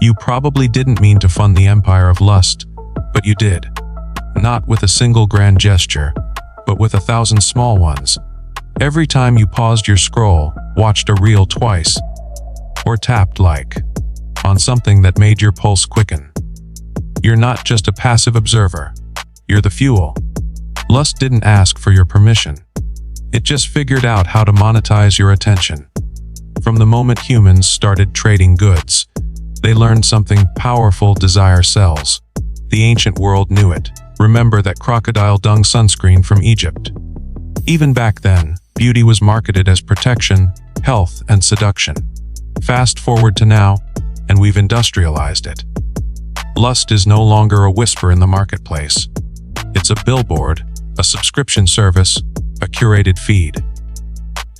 You probably didn't mean to fund the empire of lust, but you did. Not with a single grand gesture, but with 1,000 small ones. Every time you paused your scroll, watched a reel twice, or tapped like on something that made your pulse quicken. You're not just a passive observer. You're the fuel. Lust didn't ask for your permission. It just figured out how to monetize your attention. From the moment humans started trading goods, they learned something powerful: desire sells. The ancient world knew it. Remember that crocodile dung sunscreen from Egypt? Even back then, beauty was marketed as protection, health, and seduction. Fast forward to now, and we've industrialized it. Lust is no longer a whisper in the marketplace. It's a billboard, a subscription service, a curated feed.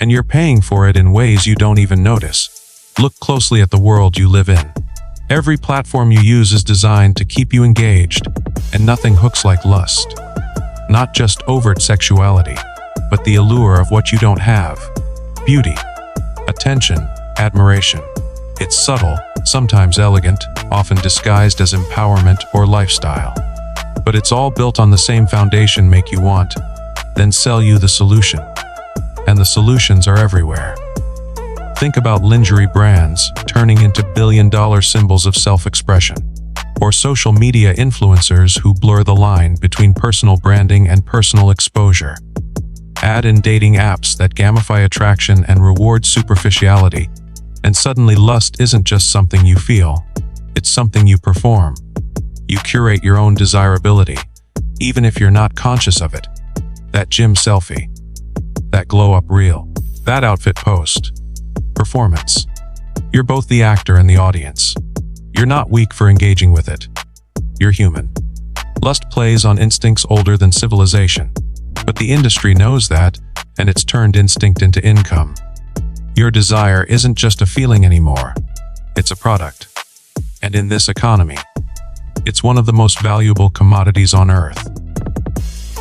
And you're paying for it in ways you don't even notice. Look closely at the world you live in. Every platform you use is designed to keep you engaged, and nothing hooks like lust. Not just overt sexuality, but the allure of what you don't have. Beauty, attention, admiration. It's subtle, sometimes elegant, often disguised as empowerment or lifestyle. But it's all built on the same foundation: make you want, then sell you the solution. And the solutions are everywhere. Think about lingerie brands turning into billion-dollar symbols of self-expression, or social media influencers who blur the line between personal branding and personal exposure. Add in dating apps that gamify attraction and reward superficiality, and suddenly lust isn't just something you feel, it's something you perform. You curate your own desirability, even if you're not conscious of it. That gym selfie, that glow-up reel, that outfit post. Performance. You're both the actor and the audience. You're not weak for engaging with it. You're human. Lust plays on instincts older than civilization. But the industry knows that, and it's turned instinct into income. Your desire isn't just a feeling anymore. It's a product. And in this economy, it's one of the most valuable commodities on Earth.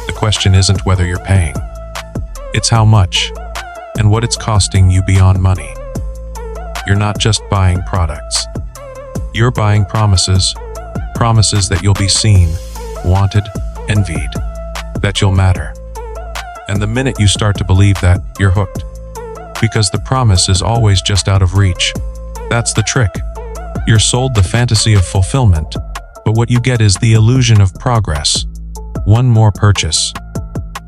The question isn't whether you're paying. It's how much, and what it's costing you beyond money. You're not just buying products. You're buying promises. Promises that you'll be seen, wanted, envied. That you'll matter. And the minute you start to believe that, you're hooked. Because the promise is always just out of reach. That's the trick. You're sold the fantasy of fulfillment, but what you get is the illusion of progress. One more purchase.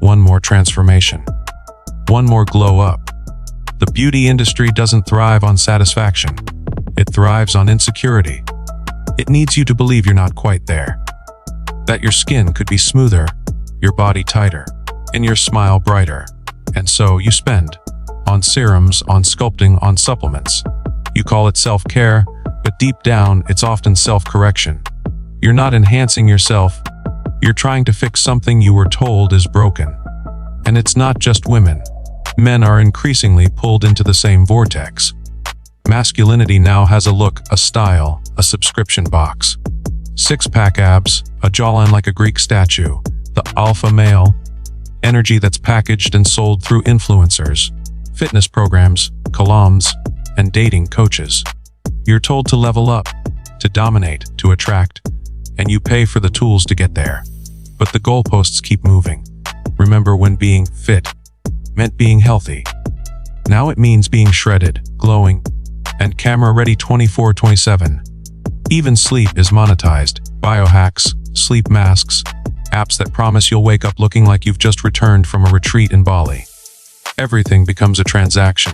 One more transformation. One more glow up. The beauty industry doesn't thrive on satisfaction. It thrives on insecurity. It needs you to believe you're not quite there. That your skin could be smoother, your body tighter, and your smile brighter. And so you spend. On serums, on sculpting, on supplements. You call it self-care, but deep down, it's often self-correction. You're not enhancing yourself. You're trying to fix something you were told is broken. And it's not just women. Men are increasingly pulled into the same vortex. Masculinity now has a look, a style, a subscription box. Six-pack abs, a jawline like a Greek statue, the alpha male, energy that's packaged and sold through influencers, fitness programs, columns, and dating coaches. You're told to level up, to dominate, to attract, and you pay for the tools to get there. But the goalposts keep moving. Remember when being fit meant being healthy. Now it means being shredded, glowing, and camera-ready 24/7. Even sleep is monetized. Biohacks, sleep masks, apps that promise you'll wake up looking like you've just returned from a retreat in Bali. Everything becomes a transaction.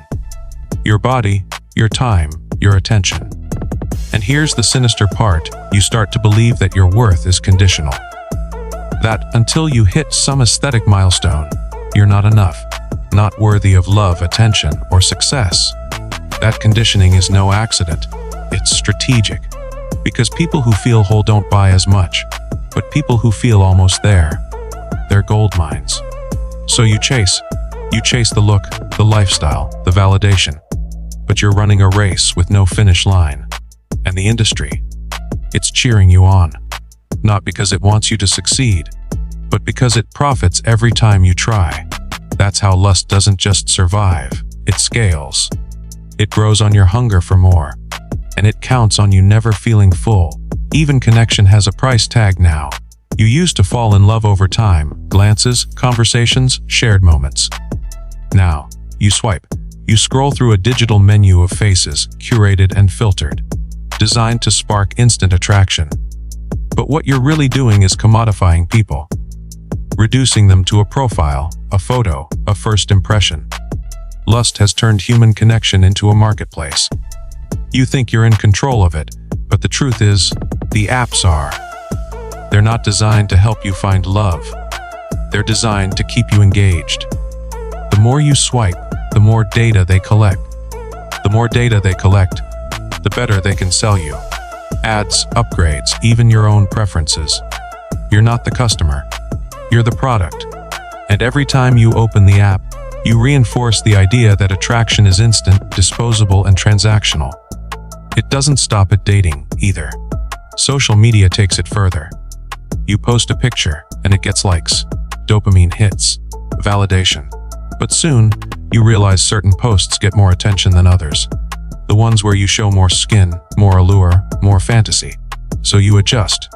Your body, your time, your attention. And here's the sinister part, you start to believe that your worth is conditional. That until you hit some aesthetic milestone, you're not enough. Not worthy of love, attention, or success. That conditioning is no accident. It's strategic. Because people who feel whole don't buy as much, but people who feel almost there, they're gold mines. So you chase the look, the lifestyle, the validation. But you're running a race with no finish line. And the industry, it's cheering you on. Not because it wants you to succeed, but because it profits every time you try. That's how lust doesn't just survive, it scales. It grows on your hunger for more. and it counts on you never feeling full. Even connection has a price tag now. You used to fall in love over time, glances, conversations, shared moments. Now, you swipe. You scroll through a digital menu of faces, curated and filtered, designed to spark instant attraction. But what you're really doing is commodifying people, reducing them to a profile, a photo, a first impression. Lust has turned human connection into a marketplace. You think you're in control of it, but the truth is, the apps are. They're not designed to help you find love. They're designed to keep you engaged. The more you swipe, the more data they collect. The more data they collect, the better they can sell you. Ads, upgrades, even your own preferences. You're not the customer. You're the product. And every time you open the app, you reinforce the idea that attraction is instant, disposable, and transactional. It doesn't stop at dating, either. Social media takes it further. You post a picture, and it gets likes, dopamine hits, validation. But soon, you realize certain posts get more attention than others. The ones where you show more skin, more allure, more fantasy. So you adjust.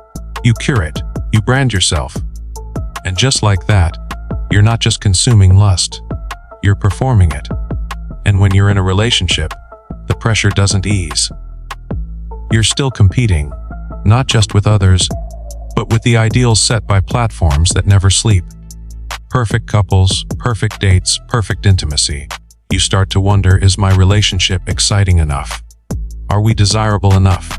You curate. You brand yourself. And just like that, you're not just consuming lust. You're performing it. And when you're in a relationship, the pressure doesn't ease. You're still competing, not just with others, but with the ideals set by platforms that never sleep. Perfect couples, perfect dates, perfect intimacy. You start to wonder, is my relationship exciting enough? Are we desirable enough?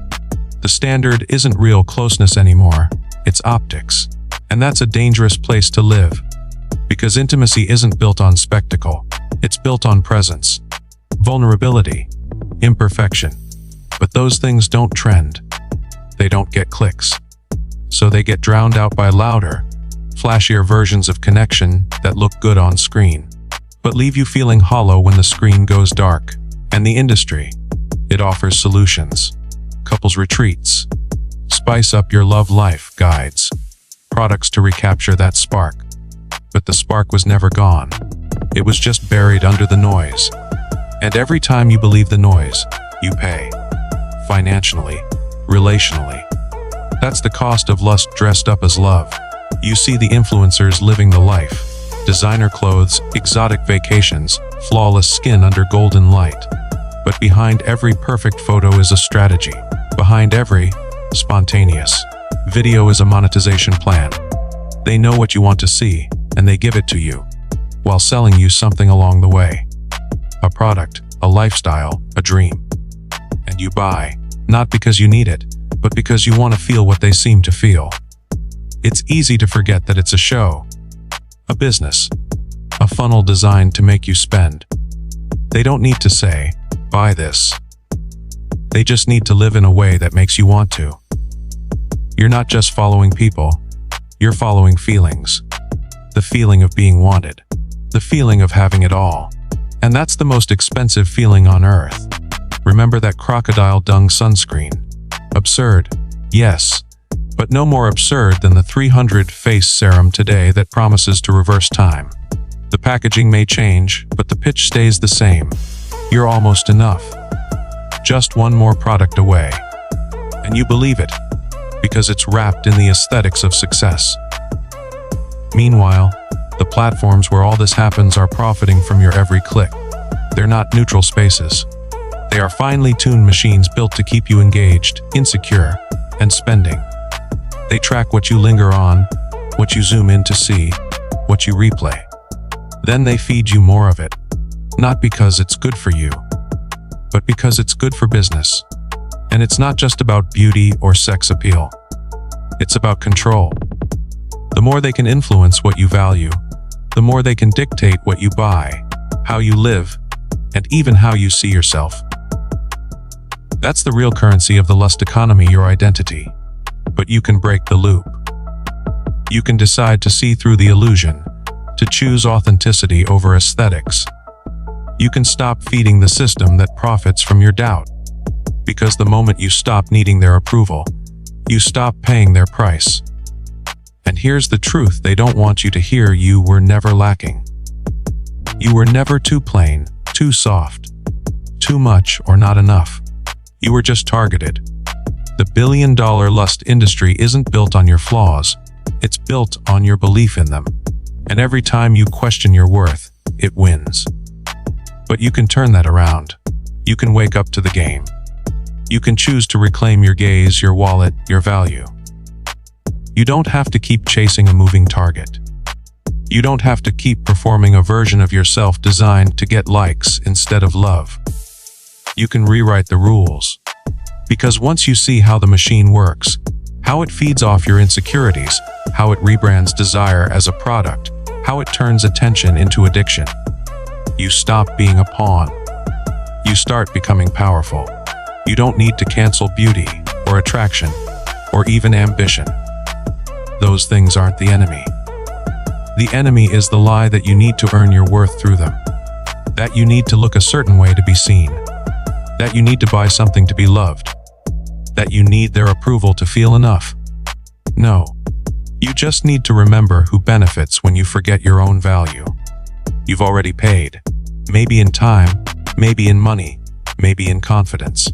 The standard isn't real closeness anymore, it's optics. And that's a dangerous place to live. Because intimacy isn't built on spectacle, it's built on presence, vulnerability, imperfection. But those things don't trend. They don't get clicks. So they get drowned out by louder, flashier versions of connection that look good on screen, but leave you feeling hollow when the screen goes dark. And the industry, it offers solutions. Couples retreats, spice up your love life guides, products to recapture that spark. But the spark was never gone. It was just buried under the noise. And every time you believe the noise, you pay. Financially, relationally. That's the cost of lust dressed up as love. You see the influencers living the life. Designer clothes, exotic vacations, flawless skin under golden light. But behind every perfect photo is a strategy. Behind every spontaneous video is a monetization plan. They know what you want to see, and they give it to you, while selling you something along the way. A product, a lifestyle, a dream. And you buy, not because you need it, but because you want to feel what they seem to feel. It's easy to forget that it's a show, a business, a funnel designed to make you spend. They don't need to say, buy this. They just need to live in a way that makes you want to. You're not just following people, you're following feelings. The feeling of being wanted, the feeling of having it all. And that's the most expensive feeling on earth. Remember that crocodile dung sunscreen? Absurd, yes, but no more absurd than the 300 face serum today that promises to reverse time. The packaging may change, but the pitch stays the same. You're almost enough. Just one more product away. And you believe it, because it's wrapped in the aesthetics of success. Meanwhile, the platforms where all this happens are profiting from your every click. They're not neutral spaces. They are finely tuned machines built to keep you engaged, insecure, and spending. They track what you linger on, what you zoom in to see, what you replay. Then they feed you more of it, not because it's good for you, but because it's good for business. And it's not just about beauty or sex appeal. It's about control. The more they can influence what you value, the more they can dictate what you buy, how you live, and even how you see yourself. That's the real currency of the lust economy, your identity. But you can break the loop. You can decide to see through the illusion, to choose authenticity over aesthetics. You can stop feeding the system that profits from your doubt. Because the moment you stop needing their approval, you stop paying their price. And here's the truth they don't want you to hear: you were never lacking. You were never too plain, too soft, too much, or not enough. You were just targeted. The billion-dollar lust industry isn't built on your flaws. It's built on your belief in them. And every time you question your worth, it wins. But you can turn that around. You can wake up to the game. You can choose to reclaim your gaze, your wallet, your value. You don't have to keep chasing a moving target. You don't have to keep performing a version of yourself designed to get likes instead of love. You can rewrite the rules. Because once you see how the machine works, how it feeds off your insecurities, how it rebrands desire as a product, how it turns attention into addiction, you stop being a pawn. You start becoming powerful. You don't need to cancel beauty, or attraction, or even ambition. Those things aren't the enemy. The enemy is the lie that you need to earn your worth through them. That you need to look a certain way to be seen. That you need to buy something to be loved. That you need their approval to feel enough. No. You just need to remember who benefits when you forget your own value. You've already paid. Maybe in time, maybe in money, maybe in confidence.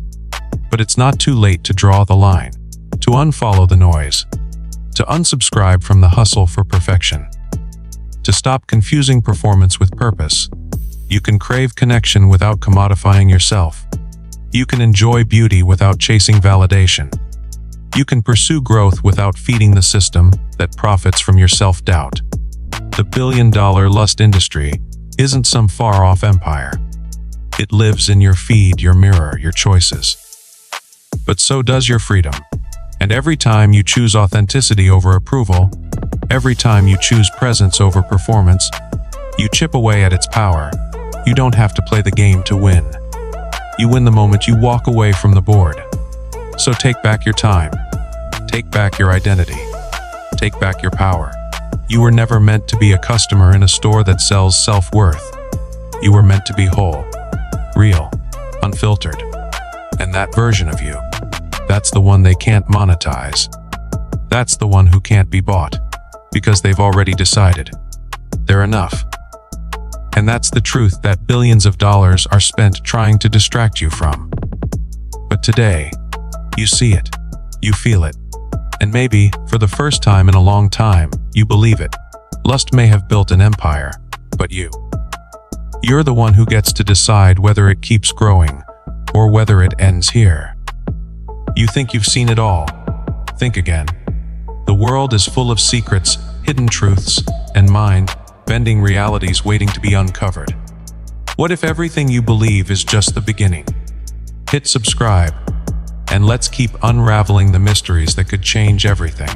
But it's not too late to draw the line, to unfollow the noise, to unsubscribe from the hustle for perfection, to stop confusing performance with purpose. You can crave connection without commodifying yourself. You can enjoy beauty without chasing validation. You can pursue growth without feeding the system that profits from your self-doubt. The billion-dollar lust industry isn't some far-off empire. It lives in your feed, your mirror, your choices. But so does your freedom. And every time you choose authenticity over approval, every time you choose presence over performance, you chip away at its power. You don't have to play the game to win. You win the moment you walk away from the board. So take back your time. Take back your identity. Take back your power. You were never meant to be a customer in a store that sells self-worth. You were meant to be whole, real, unfiltered. And that version of you, that's the one they can't monetize. That's the one who can't be bought, because they've already decided they're enough. And that's the truth that billions of dollars are spent trying to distract you from. But today, you see it, you feel it, and maybe, for the first time in a long time, you believe it. Lust may have built an empire, but you're the one who gets to decide whether it keeps growing, or whether it ends here. You think you've seen it all. Think again. The world is full of secrets, hidden truths, and mind-bending realities waiting to be uncovered. What if everything you believe is just the beginning? Hit subscribe, and let's keep unraveling the mysteries that could change everything.